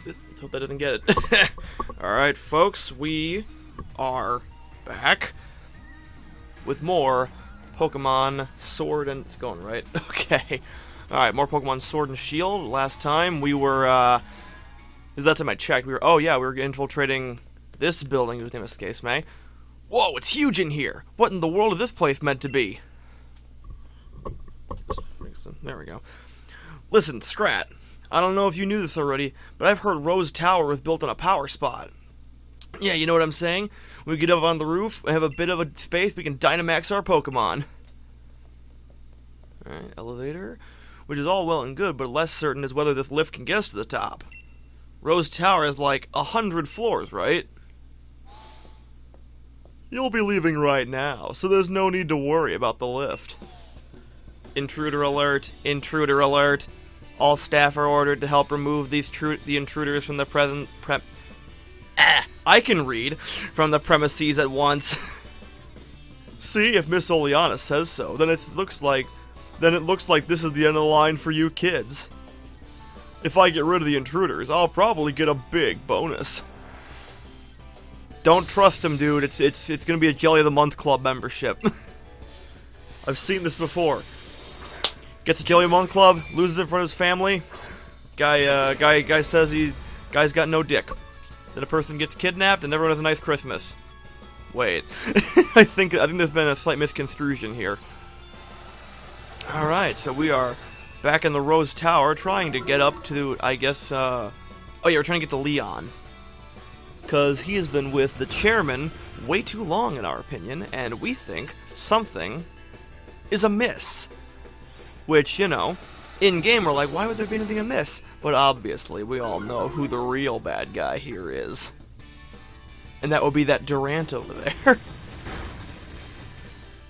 Let's hope that doesn't get it. Alright, folks, we are back with more Pokemon Sword and... It's going right? Okay. Alright, more Pokemon Sword and Shield. Last time we were, because that's time I checked, we were infiltrating this building whose name escapes me. Whoa, it's huge in here! What in the world is this place meant to be? There we go. Listen, Scrat, I don't know if you knew this already, but I've heard Rose Tower was built on a power spot. Yeah, you know what I'm saying? When we get up on the roof and have a bit of a space, we can Dynamax our Pokemon. Alright, elevator. Which is all well and good, but less certain is whether this lift can get us to the top. Rose Tower has like 100 floors, right? You'll be leaving right now, so there's no need to worry about the lift. Intruder alert, intruder alert. All staff are ordered to help remove the intruders from the I can read. From the premises at once. See, if Miss Oleana says so, then it looks like this is the end of the line for you kids. If I get rid of the intruders, I'll probably get a big bonus. Don't trust him, dude. It's gonna be a Jelly of the Month Club membership. I've seen this before. Gets a Jelly of the Month Club, loses in front of his family. Guy says guy's got no dick. Then a person gets kidnapped and everyone has a nice Christmas. Wait, I think there's been a slight misconstruction here. All right, so we are back in the Rose Tower, trying to get up to, I guess. Oh yeah, we're trying to get to Leon, because he has been with the chairman way too long, in our opinion, and we think something is amiss. Which, you know, in-game we're like, why would there be anything amiss? But obviously, we all know who the real bad guy here is. And that would be that Durant over there.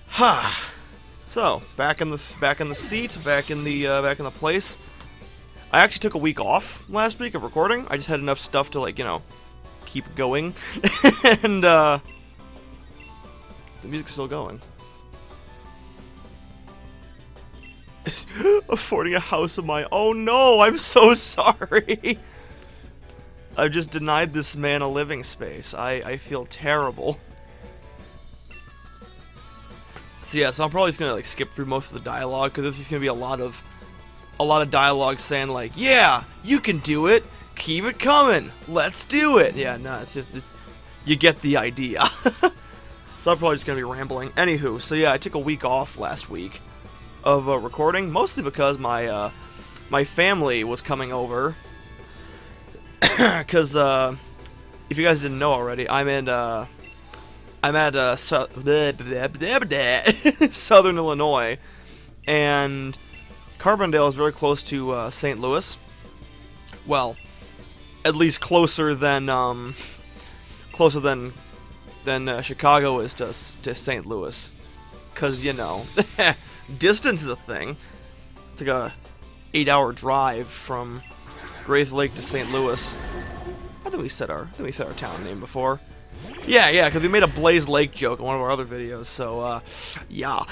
Ha! So, back in the seat, back in the place. I actually took a week off last week of recording. I just had enough stuff to, like, you know, keep going. And, the music's still going. Affording a house of my... Oh no, I'm so sorry. I've just denied this man a living space. I feel terrible. So yeah, so I'm probably just gonna like skip through most of the dialogue, because there's just gonna be a lot of dialogue saying like, yeah, you can do it, keep it coming, let's do it. Yeah, no, it's just you get the idea. So I'm probably just gonna be rambling. Anywho, so yeah, I took a week off last week of recording, mostly because my my family was coming over. Because if you guys didn't know already, I'm at Southern Illinois, and Carbondale is very close to St. Louis. Well, at least closer than Chicago is to St. Louis, because you know. Distance is a thing. It's like a 8-hour drive from Grays Lake to St. Louis. I think we said our town name before. Yeah, because we made a Blaze Lake joke in one of our other videos. So yeah.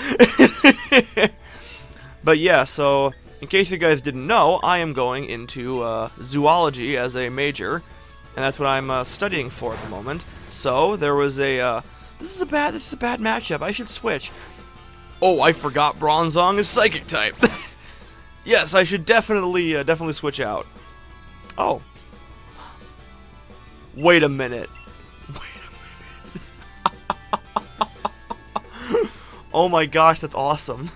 But yeah, so in case you guys didn't know, I am going into zoology as a major, and that's what I'm studying for at the moment. So there was a this is a bad matchup. I should switch. Oh, I forgot Bronzong is Psychic type. Yes, I should definitely switch out. Oh. Wait a minute. Oh my gosh, that's awesome.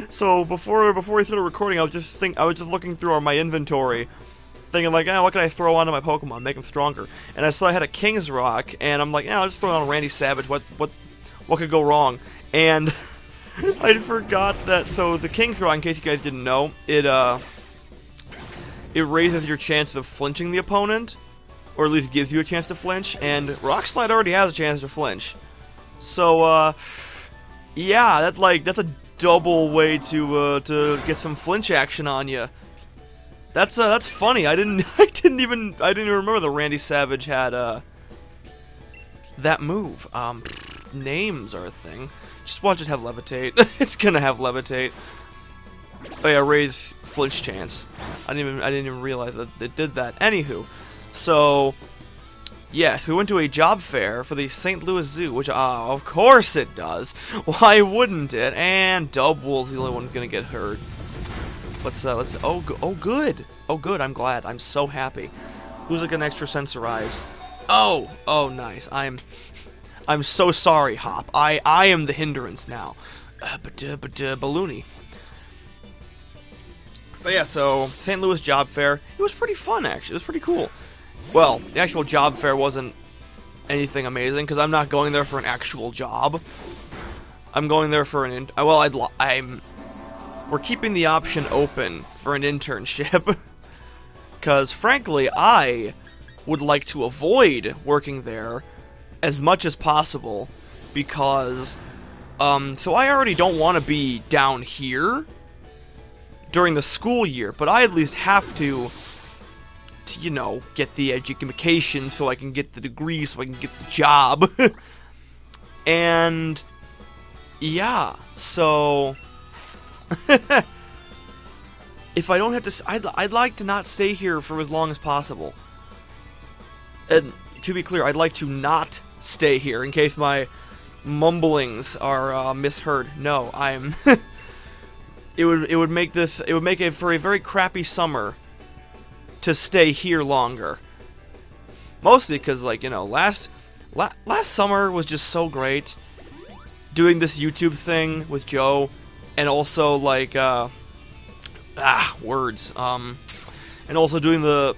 So before we started recording, I was just looking through my inventory, thinking like, what can I throw onto my Pokemon, make them stronger? And I saw I had a King's Rock, and I'm like, I'll just throw it on Randy Savage. What could go wrong? And I forgot that. So the King's Rock, in case you guys didn't know, it raises your chances of flinching the opponent, or at least gives you a chance to flinch. And Rock Slide already has a chance to flinch. So yeah, that's a double way to get some flinch action on you. That's funny. I didn't even remember that Randy Savage had that move. Names are a thing. Just watch it have Levitate. It's gonna have Levitate. Oh yeah, raise flinch chance. I didn't even realize that it did that. Anywho, so yes, we went to a job fair for the St. Louis Zoo, which of course it does. Why wouldn't it? And Dubwool's the only one who's gonna get hurt. Let's oh good. Oh good, I'm glad. I'm so happy. Who's like an extra sensorize? Oh nice. I'm so sorry, Hop. I am the hindrance now. Balloony. But yeah, so St. Louis Job Fair. It was pretty fun, actually. It was pretty cool. Well, the actual job fair wasn't anything amazing because I'm not going there for an actual job. I'm going there for an we're keeping the option open for an internship because frankly, I would like to avoid working there as much as possible because so I already don't want to be down here during the school year, but I at least have to you know, get the education so I can get the degree so I can get the job. And yeah, so if I don't have to, I'd like to not stay here for as long as possible. And to be clear, I'd like to not stay here in case my mumblings are misheard. No, I'm it would make it for a very crappy summer to stay here longer. Mostly because, like, you know, last summer was just so great. Doing this YouTube thing with Joe, and also, like, words. And also doing the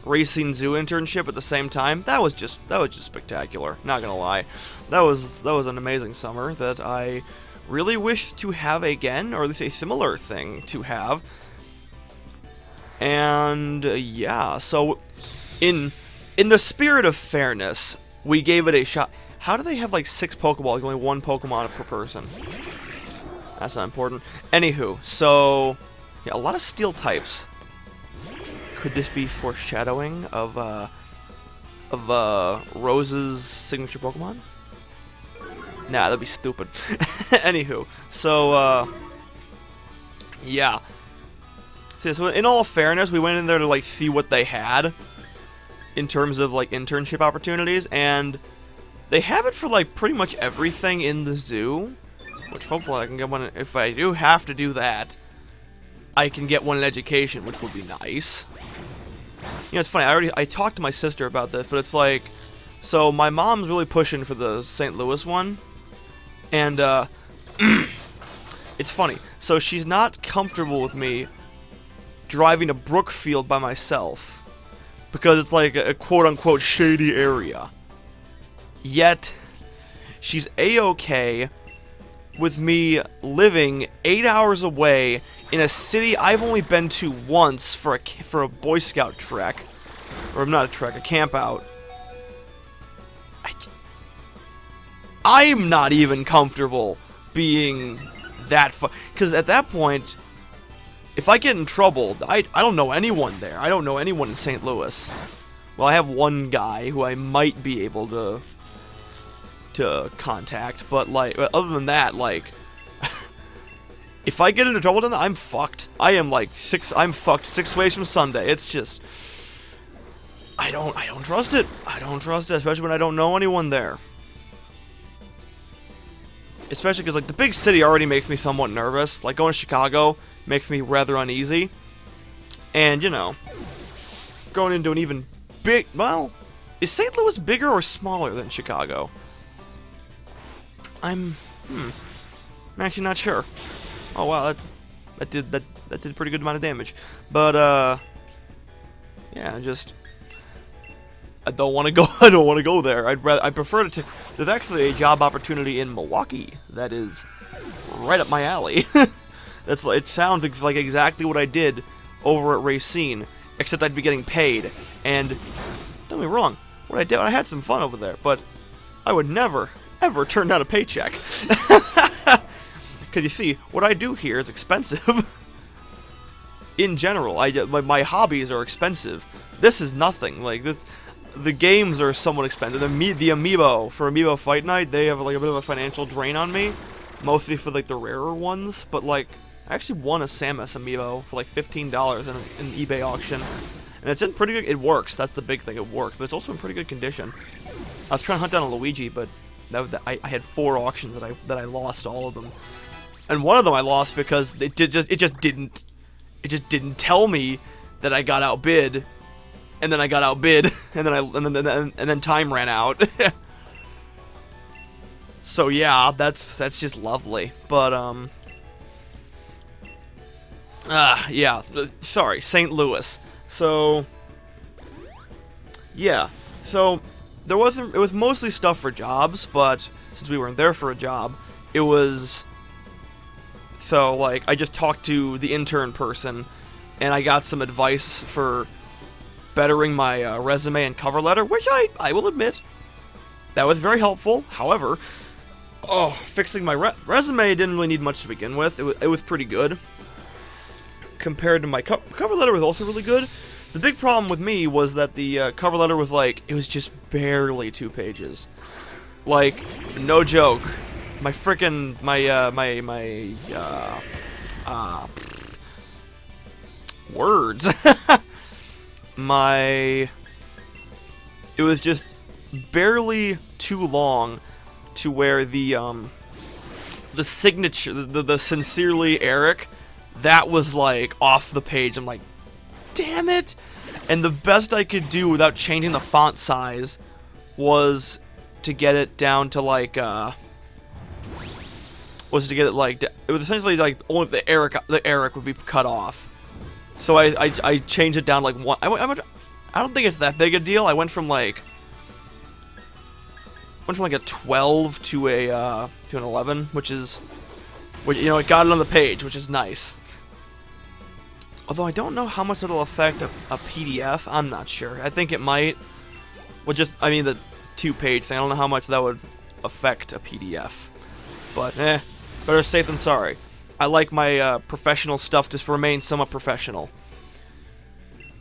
Racing Zoo internship at the same time. That was just spectacular. Not gonna lie. That was an amazing summer that I really wish to have again, or at least a similar thing to have. And yeah, so in the spirit of fairness, we gave it a shot. How do they have like 6 Pokeballs, only 1 Pokemon per person? That's not important. Anywho, so yeah, a lot of steel types. Could this be foreshadowing of Rose's signature Pokemon? Nah, that'd be stupid. Anywho, so yeah. So in all fairness, we went in there to like see what they had in terms of like internship opportunities, and they have it for like pretty much everything in the zoo, which hopefully I can get one. If I do have to do that, I can get one in education, which would be nice. You know, it's funny, I talked to my sister about this, but it's like, so my mom's really pushing for the St. Louis one, and it's funny, so she's not comfortable with me driving to Brookfield by myself, because it's like a quote-unquote shady area. Yet, she's A-okay with me living 8 hours away in a city I've only been to once for a Boy Scout trek, or not a trek, a camp out. I'm not even comfortable being that far, because at that point, if I get in trouble, I don't know anyone there. I don't know anyone in St. Louis. Well, I have one guy who I might be able to contact, but like other than that, like if I get into trouble, then I'm fucked. I am like I'm fucked 6 ways from Sunday. It's just I don't trust it. I don't trust it, especially when I don't know anyone there. Especially because like the big city already makes me somewhat nervous. Like going to Chicago makes me rather uneasy. And you know, going into an even big, well, is St. Louis bigger or smaller than Chicago? I'm actually not sure. Oh wow, that did a pretty good amount of damage. But yeah, just I don't want to go. I don't want to go there. I prefer to take. There's actually a job opportunity in Milwaukee that is right up my alley. It sounds like exactly what I did over at Racine, except I'd be getting paid. And don't get me wrong, what I did, I had some fun over there, but I would never ever turn down a paycheck. Because you see, what I do here is expensive. In general, my hobbies are expensive. This is nothing. Like this, the games are somewhat expensive. The amiibo for Amiibo Fight Night, they have like a bit of a financial drain on me, mostly for like the rarer ones. But like, I actually won a Samus amiibo for like $15 in an eBay auction. And it's in pretty good... It works. That's the big thing. It worked. But it's also in pretty good condition. I was trying to hunt down a Luigi, but I had 4 auctions that I lost all of them. And one of them I lost because it just didn't tell me that I got outbid. And then I got outbid, and then time ran out. So yeah, that's just lovely. But yeah, sorry, St. Louis. So yeah, so it was mostly stuff for jobs, but since we weren't there for a job, it was, so like I just talked to the intern person, and I got some advice for bettering my resume and cover letter, which I will admit, that was very helpful. However, fixing my resume didn't really need much to begin with. It was pretty good. Compared to my cover letter was also really good. The big problem with me was that the cover letter was like, it was just barely 2 pages. Like, no joke. My frickin' words. It was just barely too long to where the signature, the sincerely Eric, that was like off the page. I'm like, damn it! And the best I could do without changing the font size was to get it down to like it was essentially like only the Eric would be cut off. So I changed it down like one. I don't think it's that big a deal. I went from like a 12 to an 11, which you know, it got it on the page, which is nice. Although I don't know how much it'll affect a PDF. I'm not sure. I think it might. Well, I mean the 2-page thing. I don't know how much that would affect a PDF. But better safe than sorry. I like my professional stuff to remain somewhat professional.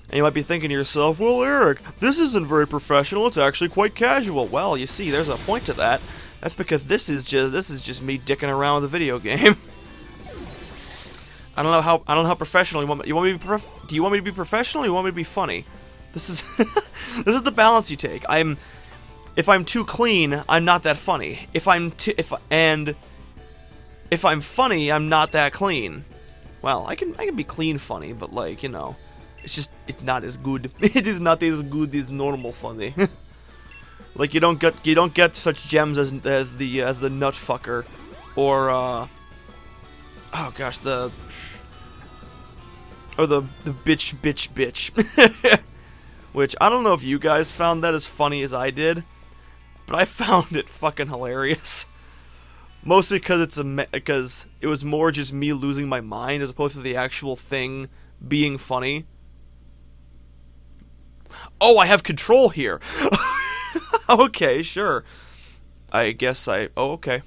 And you might be thinking to yourself, well, Eric, this isn't very professional. It's actually quite casual. Well, you see, there's a point to that. That's because this is just me dicking around with a video game. I don't know how professional you want me. Do you want me to be professional? Or you want me to be funny? This is this is the balance you take. If I'm too clean, I'm not that funny. If I'm funny, I'm not that clean. Well, I can be clean funny, but like, you know, it's not as good. It is not as good as normal funny. Like you don't get such gems as the nut fucker, or oh gosh, the bitch. Which I don't know if you guys found that as funny as I did, but I found it fucking hilarious. Mostly because it was more just me losing my mind as opposed to the actual thing being funny. Oh, I have control here. Okay, sure. I guess oh, okay.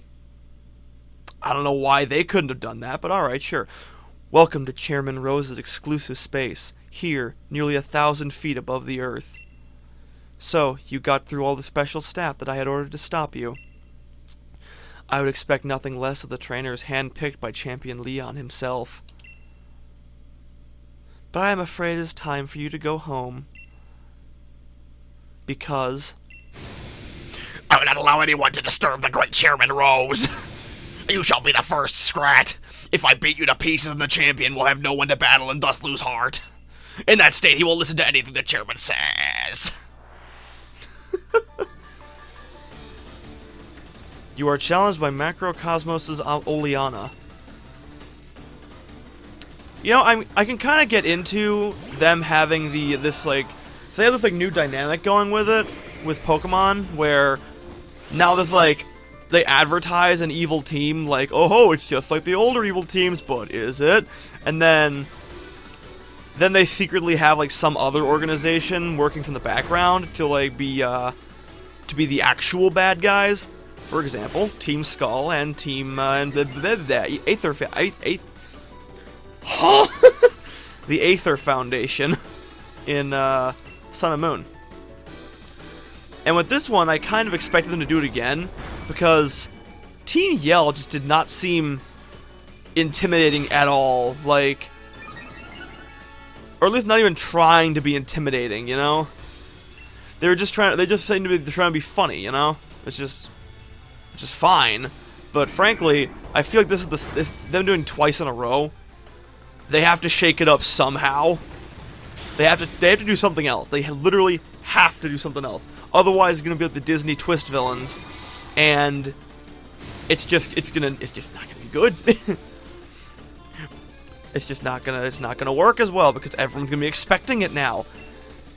I don't know why they couldn't have done that, but alright, sure. Welcome to Chairman Rose's exclusive space, here, nearly 1,000 feet above the earth. So, you got through all the special staff that I had ordered to stop you. I would expect nothing less of the trainers handpicked by Champion Leon himself. But I am afraid it is time for you to go home. Because I will not allow anyone to disturb the great Chairman Rose. You shall be the first, Scrat. If I beat you to pieces, then the champion will have no one to battle and thus lose heart. In that state, he will listen to anything the chairman says. you are challenged by Macrocosmos' Oleana. You know, I can kind of get into them having this like, so they have this like new dynamic going with it, with Pokemon, where now there's like, they advertise an evil team like, oh, it's just like the older evil teams, but is it? And then they secretly have like some other organization working from the background to like be the actual bad guys. For example, Team Skull and Team the Aether Foundation in Sun and Moon. And with this one, I kind of expected them to do it again, because Team Yell just did not seem intimidating at all, like, or at least not even trying to be intimidating, you know? They just seem to be trying to be funny, you know? It's just fine. But frankly, I feel like this is them doing twice in a row. They have to shake it up somehow. They have to do something else. They literally have to do something else. Otherwise, it's gonna be like the Disney twist villains, and it's just not gonna be good. It's not gonna work as well because everyone's gonna be expecting it now.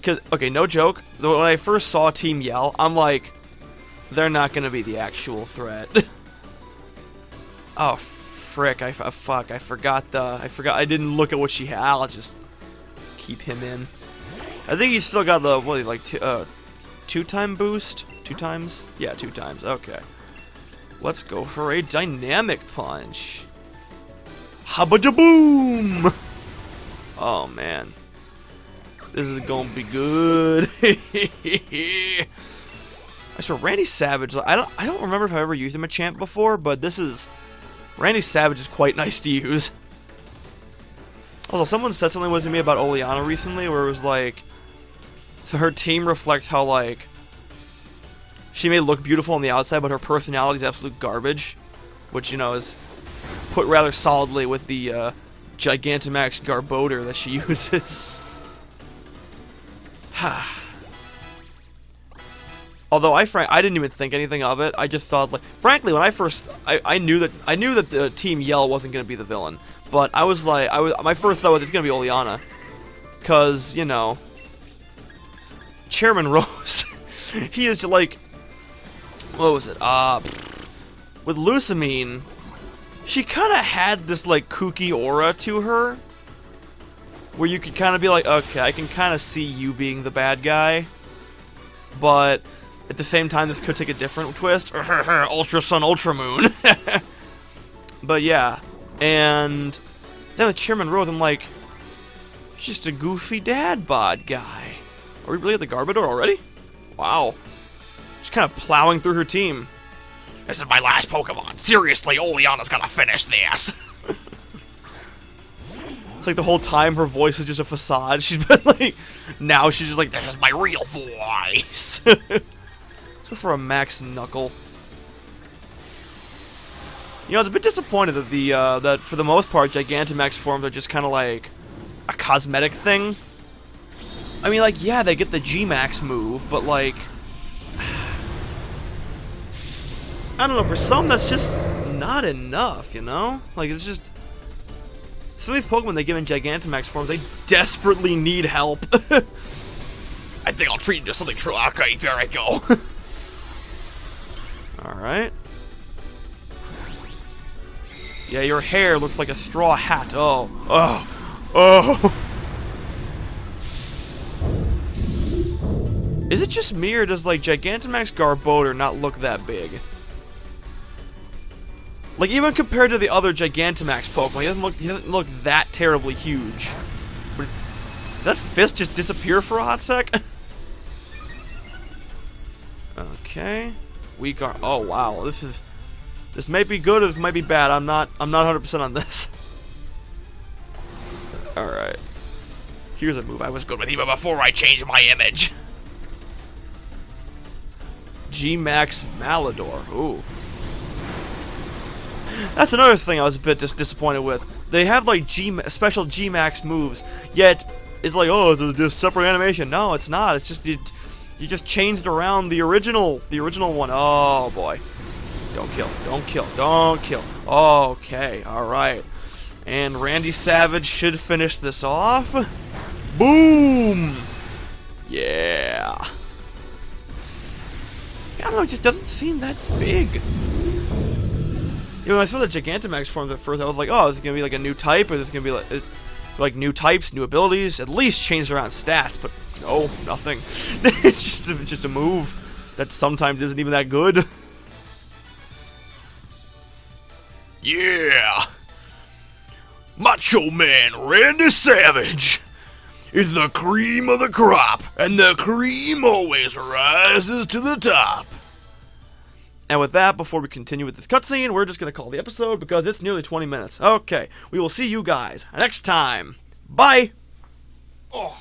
Cause okay, no joke. When I first saw Team Yell, I'm like, they're not gonna be the actual threat. Oh frick! I forgot. I didn't look at what she had. I'll just keep him in. I think he's still got the like 2-time boost. 2 times? Yeah, 2 times. Okay. Let's go for a dynamic punch. Habba-da-boom! Oh man, this is gonna be good. I swear, Randy Savage. I don't remember if I ever used him a champ before, but Randy Savage is quite nice to use. Although someone said something with me about Oleana recently, where it was like, so her team reflects how like she may look beautiful on the outside, but her personality is absolute garbage, which you know is put rather solidly with the Gigantamax Garbodor that she uses. Although I didn't even think anything of it. I just thought, like, frankly, when I knew that the Team Yell wasn't gonna be the villain, but I was like, my first thought was it's gonna be Oleana, cause you know, Chairman Rose, he is like, what was it? With Lusamine, she kind of had this like kooky aura to her, where you could kind of be like, okay, I can kind of see you being the bad guy, but at the same time, this could take a different twist. Ultra Sun, Ultra Moon. But yeah, and then with Chairman Rose, I'm like, she's just a goofy dad bod guy. Are we really at the Garbodor already? Wow. Just kind of plowing through her team. This is my last Pokemon. Seriously, Oleana's gotta finish this. It's like the whole time her voice is just a facade. She's been like, now she's just like, this is my real voice. Let's go for a Max Knuckle. You know, I was a bit disappointed that that for the most part, Gigantamax forms are just kind of like a cosmetic thing. I mean, like, yeah, they get the G-Max move, but like, I don't know, for some that's just not enough, you know? Like, it's just, some of these Pokemon they give in Gigantamax forms, they desperately need help. I think I'll treat you to something true. Okay, there I go. Alright. Yeah, your hair looks like a straw hat. Oh. Oh. Oh. Is it just me, or does, like, Gigantamax Garbodor not look that big? Like, even compared to the other Gigantamax Pokemon, he doesn't look that terribly huge. But did that fist just disappear for a hot sec? Okay. Weak arm. Oh wow, this may be good or this might be bad. I'm not 100% on this. All right. Here's a move I was good with even before I changed my image. G-Max Malador. Ooh. That's another thing I was a bit disappointed with. They have like special G-Max moves, yet it's like, oh, it's a separate animation. No, it's not. It's just you just changed around the original one. Oh boy. Don't kill. Don't kill. Don't kill. Okay. All right. And Randy Savage should finish this off. Boom. Yeah. I don't know. It just doesn't seem that big. You know, when I saw the Gigantamax forms at first, I was like, oh, this is gonna be like a new type, or this is gonna be like new types, new abilities, at least change around stats, but no, nothing. It's just a move that sometimes isn't even that good. Yeah! Macho Man Randy Savage is the cream of the crop, and the cream always rises to the top. And And with that, before we continue with this cutscene, we're just going to call the episode because it's nearly 20 minutes. Okay, we will see you guys next time. Bye! Oh.